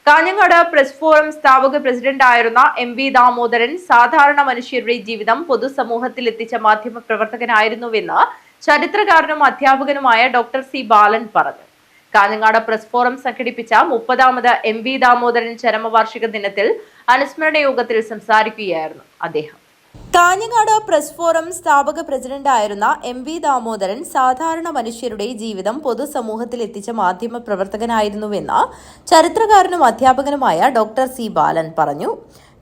Kanhangad press forum സ്ഥാപക പ്രസിഡന്റായിരുന്ന MV. Damodaran സാധാരണ മനുഷ്യരുടെ ജീവിതം പൊതുസമൂഹത്തിൽ എത്തിച്ച മാധ്യമ പ്രവർത്തകനായിരുന്നുവെന്ന് ചരിത്രകാരനും അധ്യാപകനുമായ ഡോക്ടർ സി ബാലൻ പറഞ്ഞു. കാഞ്ഞങ്ങാട് പ്രസ് ഫോറം സംഘടിപ്പിച്ച 30ാമത് എം.വി. ദാമോദരൻ ചരമവാർഷിക ദിനത്തിൽ അനുസ്മരണ യോഗത്തിൽ സംസാരിക്കുകയായിരുന്നു അദ്ദേഹം. കാഞ്ഞങ്ങാട് പ്രസ് ഫോറം സ്ഥാപക പ്രസിഡന്റായിരുന്ന എം.വി. ദാമോദരൻ സാധാരണ മനുഷ്യരുടെ ജീവിതം പൊതുസമൂഹത്തിൽ എത്തിച്ച മാധ്യമ പ്രവർത്തകനായിരുന്നുവെന്ന് ചരിത്രകാരനും അധ്യാപകനുമായ ഡോക്ടർ സി ബാലൻ പറഞ്ഞു.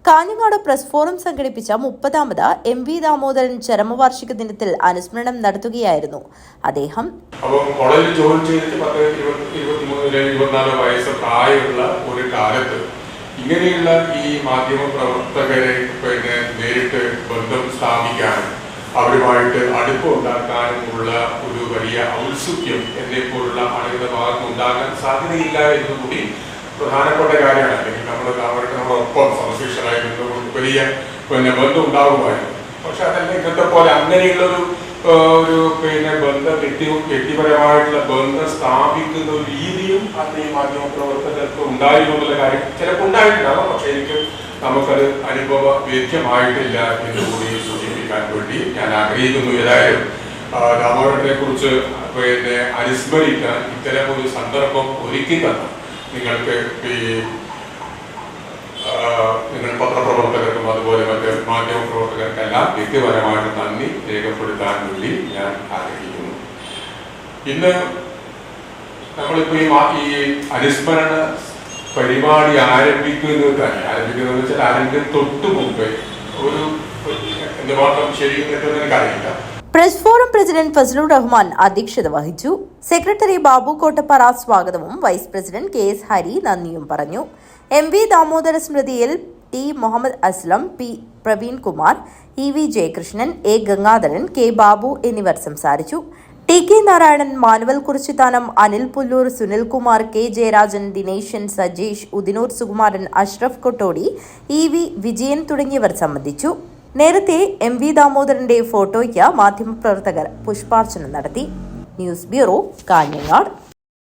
കാഞ്ഞങ്ങാട് പ്രസ് ഫോറം സംഘടിപ്പിച്ച 30ാമത് എം.വി. ദാമോദരൻ ചരമവാർഷിക ദിനത്തിൽ അനുസ്മരണം നടത്തുകയായിരുന്നു അദ്ദേഹം. കോളേജിൽ ജോലി ചെയ്തിട്ട് 23-24 വയസ്സ് പ്രായമുള്ള ഒരു കാലത്ത് ഇങ്ങനെയുള്ള ഈ മാധ്യമ പ്രവർത്തകരെ നേരിട്ട് ബന്ധം സ്ഥാപിക്കാനും അവരുമായിട്ട് അടുപ്പമുണ്ടാക്കാനുമുള്ള ഒരു വലിയ ഔത്സുക്യം എന്നെപ്പോലുള്ള ആളുകളുടെ ഭാഗത്ത് ഉണ്ടാകാൻ സാധ്യതയില്ല എന്നുകൂടി പ്രധാനപ്പെട്ട കാര്യമാണ്. അല്ലെങ്കിൽ അവർക്ക് നമ്മളൊപ്പം സമശിഷ്ടരായിരുന്നു വലിയ ബന്ധം ഉണ്ടാകുമായിരുന്നു. പക്ഷെ അതല്ല ഇന്നത്തെ പോലെ അങ്ങനെയുള്ളൊരു ബന്ധം വ്യക്തിപരമായിട്ടുള്ള ബന്ധം സ്ഥാപിക്കുന്ന ഒരു രീതിയും അന്ന് ഈ മാധ്യമ പ്രവർത്തകർക്ക് ഉണ്ടായിരുന്നു എന്നുള്ള കാര്യം ചിലപ്പോൾ ഉണ്ടായിട്ടുണ്ടാകും. പക്ഷെ നമുക്കത് അനുഭവ വേദ്യമായിട്ടില്ല എന്ന് കൂടി സൂചിപ്പിക്കാൻ വേണ്ടി ഞാൻ ആഗ്രഹിക്കുന്നു. ഏതായാലും ദാമോദരനെ കുറിച്ച് അനുസ്മരിക്കാൻ ഇത്തരം ഒരു സന്ദർഭം ഒരുക്കി തന്ന നിങ്ങൾക്ക് നിങ്ങൾ പത്രപ്രവർത്തകർക്കും അതുപോലെ മറ്റ് മാധ്യമ പ്രവർത്തകർക്കെല്ലാം വ്യക്തിപരമായിട്ട് നന്ദി രേഖപ്പെടുത്താൻ വേണ്ടി ഞാൻ ആഗ്രഹിക്കുന്നു. ഇന്ന് നമ്മളിപ്പോൾ ഈ അനുസ്മരണ പരിപാടി ആരംഭിക്കുന്നത് വെച്ചാൽ അതിന്റെ തൊട്ടു മുമ്പേ ഒരു എന്തുമാത്രം ശരിയും തെറ്റൊന്നും എനിക്കറിയില്ല. Press forum president Fazlur Rahman അധ്യക്ഷത വഹിച്ചു. സെക്രട്ടറി ബാബു കോട്ടപ്പാറ സ്വാഗതവും വൈസ് പ്രസിഡന്റ് കെ.എസ്. ഹരി നന്ദിയും പറഞ്ഞു. എം.വി. ദാമോദര സ്മൃതിയിൽ T. Muhammad Aslam, P. Praveen Kumar, E V. Jayakrishnan, A. Gangadharan, K. Babu എന്നിവർ സംസാരിച്ചു. T. K. Narayanan, Manuel Kurichithanam, Anil Pulloor, Sunilkumar, K. Jayarajan, Dineshan, Sajesh, Udinoor Sukumaran, Ashraf Kottodi, E V. Vijayan തുടങ്ങിയവർ സംബന്ധിച്ചു. നേരത്തെ എം.വി. ദാമോദരന്റെ ഫോട്ടോയ്ക്ക് മാധ്യമപ്രവർത്തകർ പുഷ്പാർച്ചന നടത്തി. News bureau, Kanhangad.